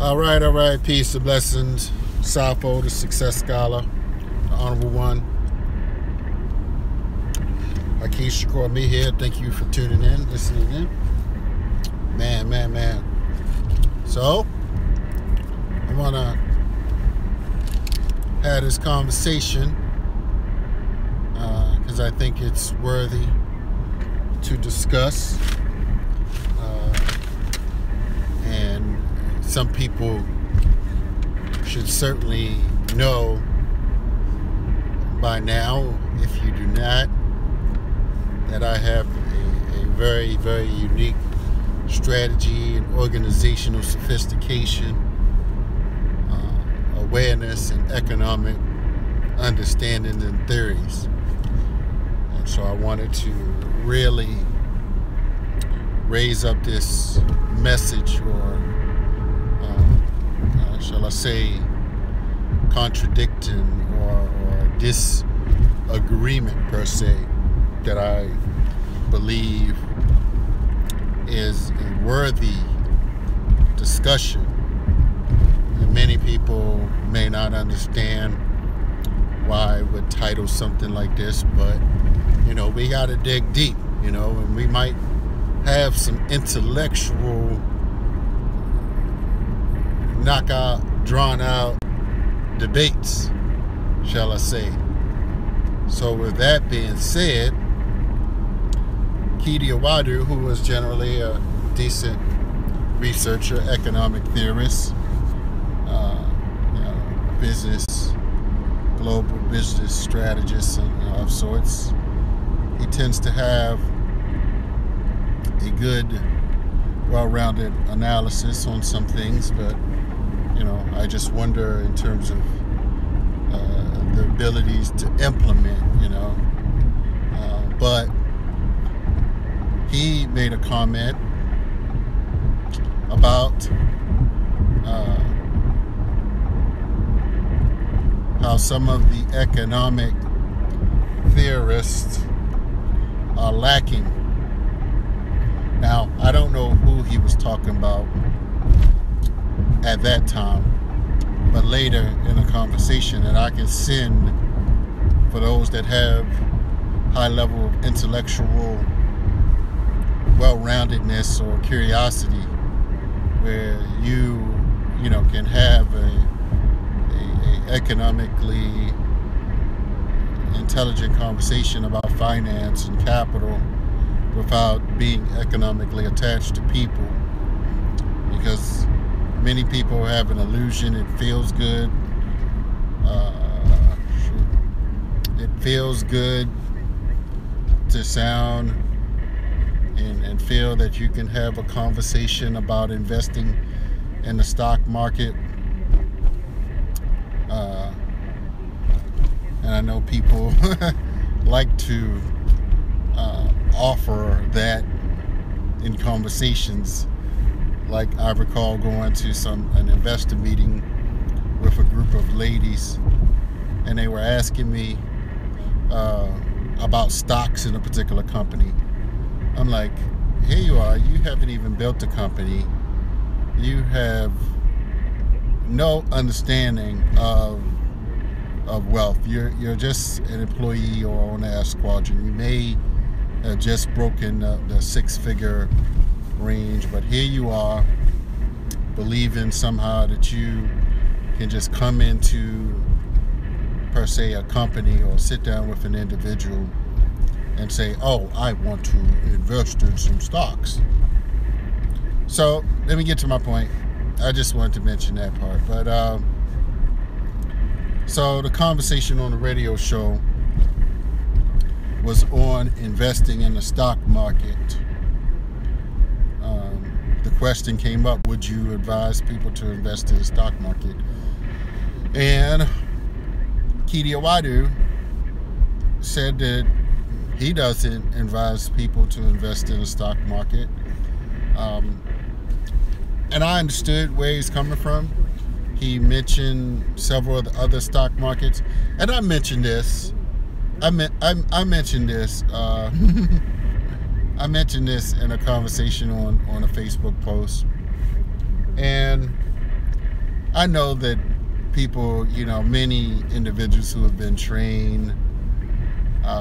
All right. Peace and blessings. Sappho, the success scholar, the honorable one. Watkins Shakur, me here. Thank you for tuning in, listening in. Man. So, I want to have this conversation because I think it's worthy to discuss. And some people should certainly know by now, if you do not, that I have a very, very unique strategy and organizational sophistication, awareness and economic understanding and theories. And so I wanted to really raise up this message, or shall I say, contradicting or disagreement per se, that I believe is a worthy discussion. And many people may not understand why I would title something like this, but we got to dig deep, and we might have some intellectual knockout, drawn out debates, shall I say. So with that being said, Keidi Awadu, who was generally a decent researcher, economic theorist, business, global business strategist of sorts, he tends to have a good, well-rounded analysis on some things, but I just wonder in terms of the abilities to implement, but he made a comment about how some of the economic theorists are lacking. Now, I don't know who he was talking about at that time, but later in a conversation that I can send for those that have high level of intellectual well-roundedness or curiosity, where you can have a economically intelligent conversation about finance and capital without being economically attached to people, because many people have an illusion it feels good. It feels good to sound and feel that you can have a conversation about investing in the stock market. And I know people like to offer that in conversations. Like, I recall going to an investor meeting with a group of ladies, and they were asking me about stocks in a particular company. I'm like, here you are, you haven't even built a company. You have no understanding of wealth. You're just an employee or on the S quadrant. You may have just broken the six-figure range, but here you are believing somehow that you can just come into, per se, a company or sit down with an individual and say, oh, I want to invest in some stocks. So let me get to my point. I just wanted to mention that part. But so the conversation on the radio show was on investing in the stock market. The question came up, would you advise people to invest in the stock market? And Keidi Awadu said that he doesn't advise people to invest in the stock market. And I understood where he's coming from. He mentioned several of the other stock markets, and I mentioned this. I mentioned this. I mentioned this in a conversation on a Facebook post, and I know that people, many individuals who have been trained,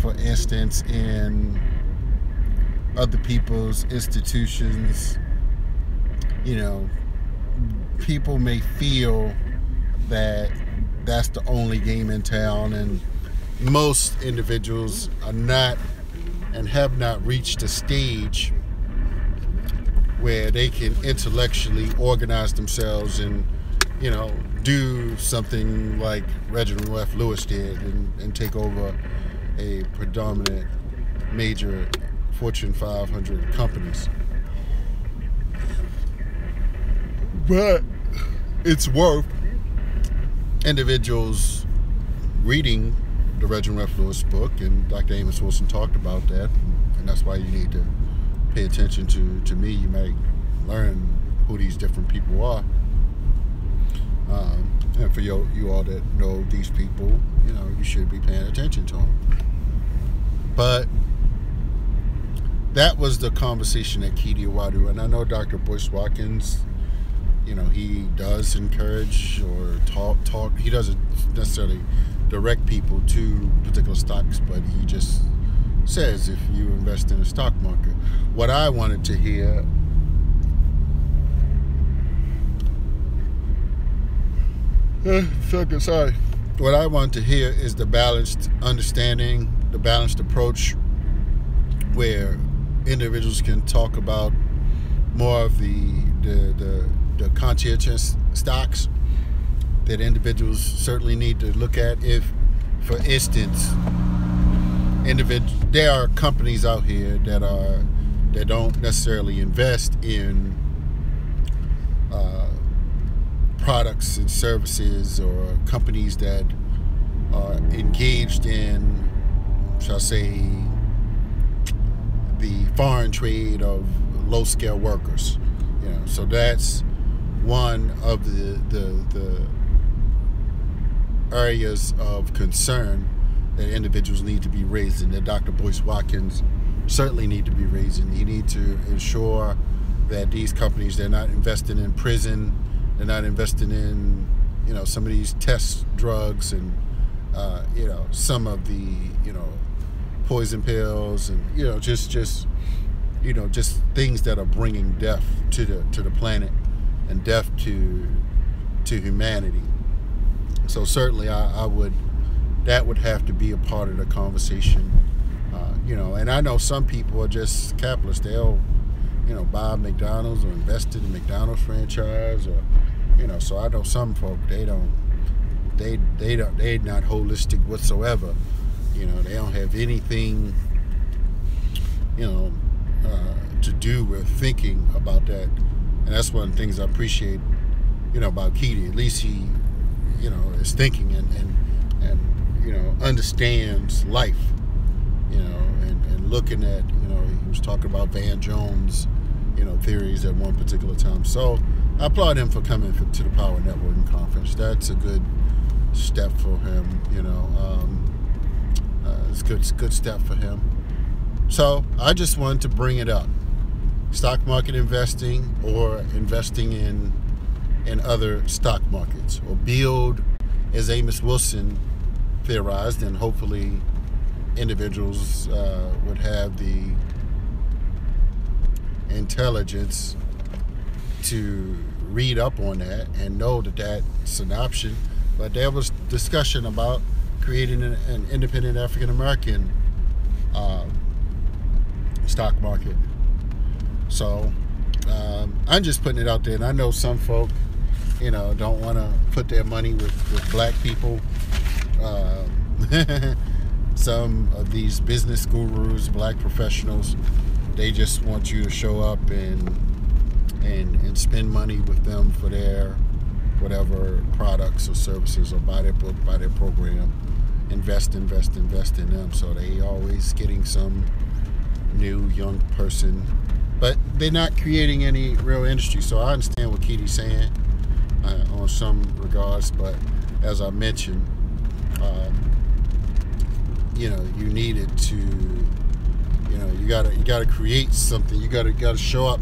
for instance, in other people's institutions, people may feel that that's the only game in town, and most individuals are not and have not reached a stage where they can intellectually organize themselves and, do something like Reginald F. Lewis did and take over a predominant major Fortune 500 companies. But it's worth individuals reading the Reginald F. Lewis book, and Dr. Amos Wilson talked about that, and that's why you need to pay attention to me. You might learn who these different people are. And for you all that know these people, you should be paying attention to them. But that was the conversation at Keidi, Awadu. And I know Dr. Boyce Watkins, he does encourage or talk. He doesn't necessarily direct people to particular stocks, but he just says if you invest in the stock market. What I wanted to hear What I want to hear is the balanced understanding, the balanced approach, where individuals can talk about more of the conscientious stocks that individuals certainly need to look at. If, for instance, there are companies out here that don't necessarily invest in products and services, or companies that are engaged in, shall I say, the foreign trade of low-scale workers. So that's one of the areas of concern that individuals need to be raising, that Dr. Boyce Watkins certainly need to be raising. You need to ensure that these companies, they're not investing in prison, they're not investing in, some of these test drugs and, some of the, poison pills and, just things that are bringing death to the planet and death to humanity. So certainly that would have to be a part of the conversation, and I know some people are just capitalists. They'll, buy McDonald's or invest in the McDonald's franchise, or, so I know some folk, they're not holistic whatsoever. They don't have anything, to do with thinking about that. And that's one of the things I appreciate, about Keidi. At least he, is thinking and understands life, and looking at, he was talking about Van Jones, theories at one particular time. So I applaud him for coming to the Power Networking Conference. That's a good step for him, it's a good step for him. So I just wanted to bring it up. Stock market investing, or investing in other stock markets, or build, as Amos Wilson theorized, and hopefully individuals would have the intelligence to read up on that and know that that's an option. But there was discussion about creating an independent African American stock market. So I'm just putting it out there, and I know some folk, don't want to put their money with black people. Some of these business gurus, black professionals, they just want you to show up and spend money with them for their whatever products or services, or buy their book, buy their program, invest in them. So they always getting some new young person, but they're not creating any real industry. So I understand what Keidi's saying on some regards, but as I mentioned, you needed to, you gotta create something. You gotta show up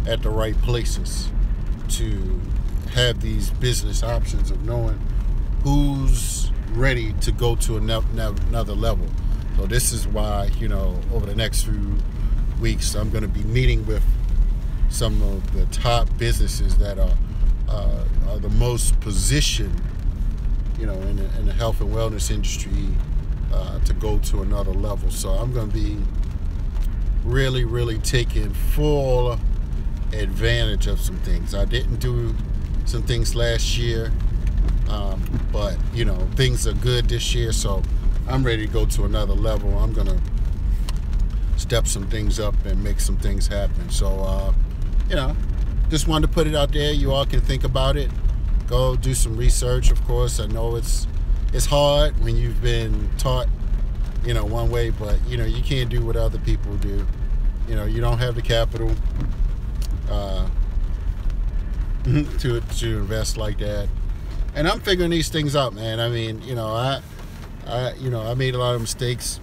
at the right places to have these business options of knowing who's ready to go to another level. So this is why, you know, over the next few weeks, I'm going to be meeting with some of the top businesses that are the most positioned, you know, in the health and wellness industry to go to another level. So I'm going to be really taking full advantage of some things. I didn't do some things last year, but you know, things are good this year, so I'm ready to go to another level. I'm gonna step some things up and make some things happen. So you know, just wanted to put it out there. You all can think about it. Go do some research. Of course, I know it's hard when you've been taught, you know, one way, but you know, you can't do what other people do. You know, you don't have the capital to invest like that. And I'm figuring these things out, man. I mean, you know, I made a lot of mistakes.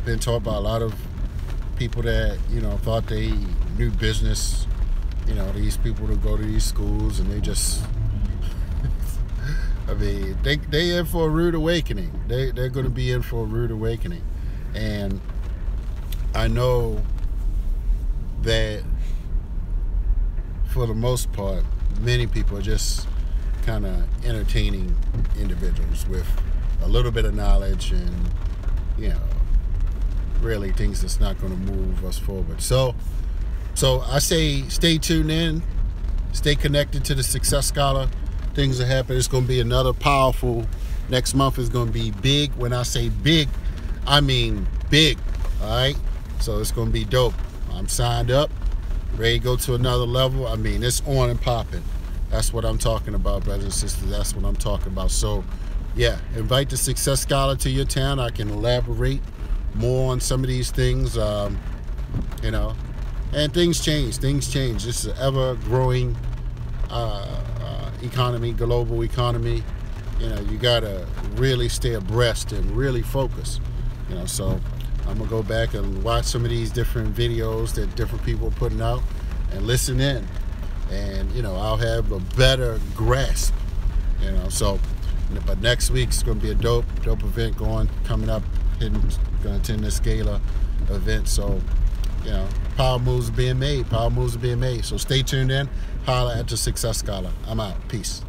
Been taught by a lot of people that, you know, thought they knew business. You know, these people that go to these schools and they just I mean, they in for a rude awakening. They're going to be in for a rude awakening. And I know that for the most part, many people are just kind of entertaining individuals with a little bit of knowledge and, you know, really things that's not going to move us forward. So I say stay tuned in, stay connected to the Success Scholar. Things are happening. It's going to be another powerful, next month is going to be big. When I say big, I mean big, all right? So it's going to be dope. I'm signed up, ready to go to another level. I mean, it's on and popping. That's what I'm talking about, brothers and sisters. That's what I'm talking about. So, yeah, invite the Success Scholar to your town. I can elaborate more on some of these things, you know. And things change. Things change. This is an ever-growing economy, global economy. You know, you got to really stay abreast and really focus. You know, so I'm going to go back and watch some of these different videos that different people are putting out and listen in. And, you know, I'll have a better grasp, you know. So, but next week's going to be a dope event coming up. Going to attend this gala event. So, you know, power moves are being made. So stay tuned in. Holla at the Success Scholar. I'm out. Peace.